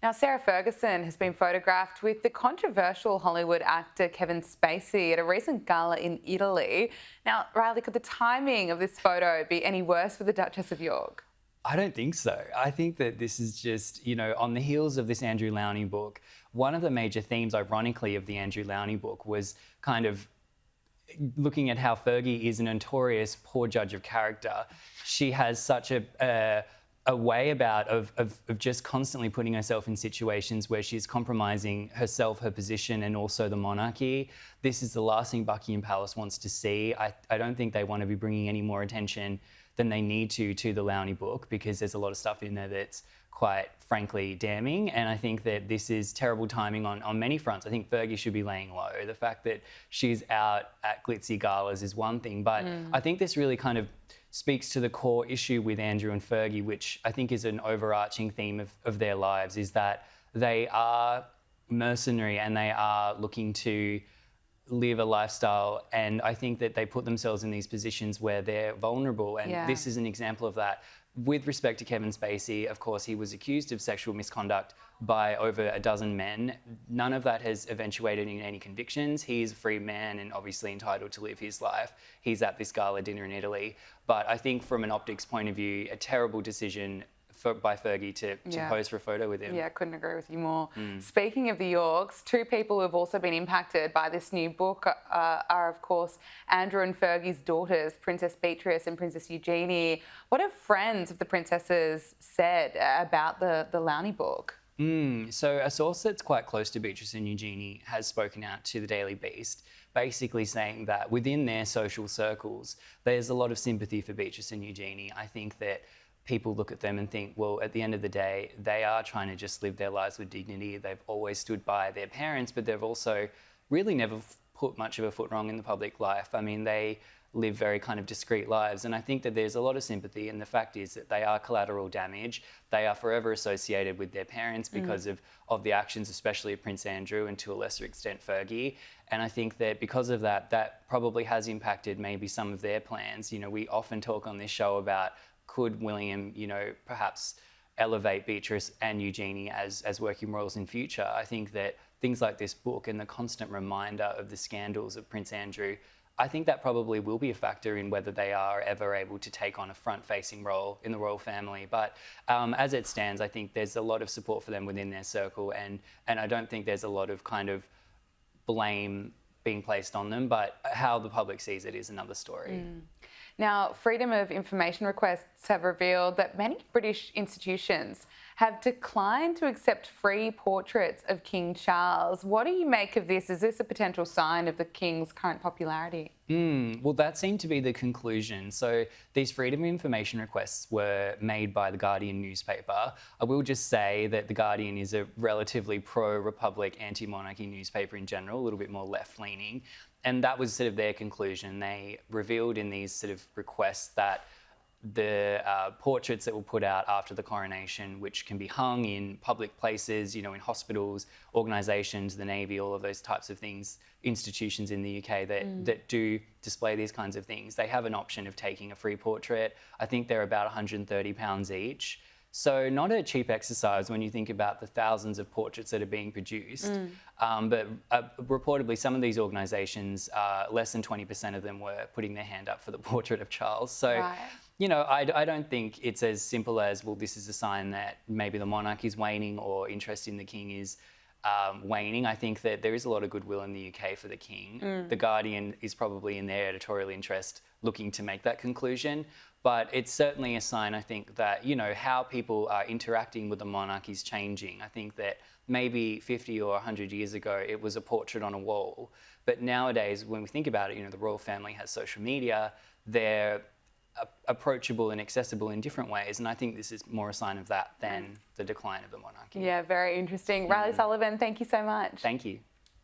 Now, Sarah Ferguson has been photographed with the controversial Hollywood actor Kevin Spacy at a recent gala in Italy. Now, Reilly, could the timing of this photo be any worse for the Duchess of York? I don't think so. I think that this is just, on the heels of this Andrew Lownie book, one of the major themes, ironically, of the Andrew Lownie book was kind of looking at how Fergie is a notorious poor judge of character. She has such a way of just constantly putting herself in situations where she's compromising herself, her position, and also the monarchy. This is the last thing Buckingham Palace wants to see. I don't think they want to be bringing any more attention than they need to the Lownie book, because there's a lot of stuff in there that's quite frankly damning. And I think that this is terrible timing on many fronts. I think Fergie should be laying low. The fact that she's out at glitzy galas is one thing, but I think this really kind of speaks to the core issue with Andrew and Fergie, which I think is an overarching theme of their lives, is that they are mercenary and they are looking to live a lifestyle, and I think that they put themselves in these positions where they're vulnerable, and this is an example of that. With respect to Kevin Spacy, of course, he was accused of sexual misconduct by over a dozen men. None of that has eventuated in any convictions. He's a free man and obviously entitled to live his life. He's at this gala dinner in Italy. But I think from an optics point of view, a terrible decision by Fergie to pose for a photo with him. Yeah, couldn't agree with you more. Speaking of the Yorks, two people who have also been impacted by this new book are, of course, Andrew and Fergie's daughters, Princess Beatrice and Princess Eugenie. What have friends of the princesses said about the Lownie book? So a source that's quite close to Beatrice and Eugenie has spoken out to the Daily Beast, basically saying that within their social circles, there's a lot of sympathy for Beatrice and Eugenie. I think that people look at them and think, well, at the end of the day, they are trying to just live their lives with dignity. They've always stood by their parents, but they've also really never put much of a foot wrong in the public life. I mean, they live very kind of discreet lives. And I think that there's a lot of sympathy. And the fact is that they are collateral damage. They are forever associated with their parents because of the actions, especially of Prince Andrew and to a lesser extent Fergie. And I think that because of that, that probably has impacted maybe some of their plans. We often talk on this show about, could William, perhaps elevate Beatrice and Eugenie as working royals in future? I think that things like this book and the constant reminder of the scandals of Prince Andrew, I think that probably will be a factor in whether they are ever able to take on a front-facing role in the royal family. But as it stands, I think there's a lot of support for them within their circle, and I don't think there's a lot of kind of blame being placed on them, but how the public sees it is another story. Now, Freedom of Information requests have revealed that many British institutions have declined to accept free portraits of King Charles. What do you make of this? Is this a potential sign of the King's current popularity? Well, that seemed to be the conclusion. So these Freedom of Information requests were made by The Guardian newspaper. I will just say that The Guardian is a relatively pro-republic, anti-monarchy newspaper in general, a little bit more left-leaning. And that was sort of their conclusion. They revealed in these sort of requests that the portraits that were put out after the coronation, which can be hung in public places, in hospitals, organisations, the Navy, all of those types of things, institutions in the UK that do display these kinds of things, they have an option of taking a free portrait. I think they're about £130 each. So not a cheap exercise when you think about the thousands of portraits that are being produced. But reportedly, some of these organisations, less than 20% of them were putting their hand up for the portrait of Charles. So, I don't think it's as simple as, well, this is a sign that maybe the monarchy is waning or interest in the king is waning. I think that there is a lot of goodwill in the UK for the king. The Guardian is probably in their editorial interest looking to make that conclusion. But it's certainly a sign, I think, that, how people are interacting with the monarchy is changing. I think that maybe 50 or 100 years ago, it was a portrait on a wall. But nowadays, when we think about it, the royal family has social media. They're approachable and accessible in different ways. And I think this is more a sign of that than the decline of the monarchy. Yeah, very interesting. Reilly Sullivan, thank you so much. Thank you.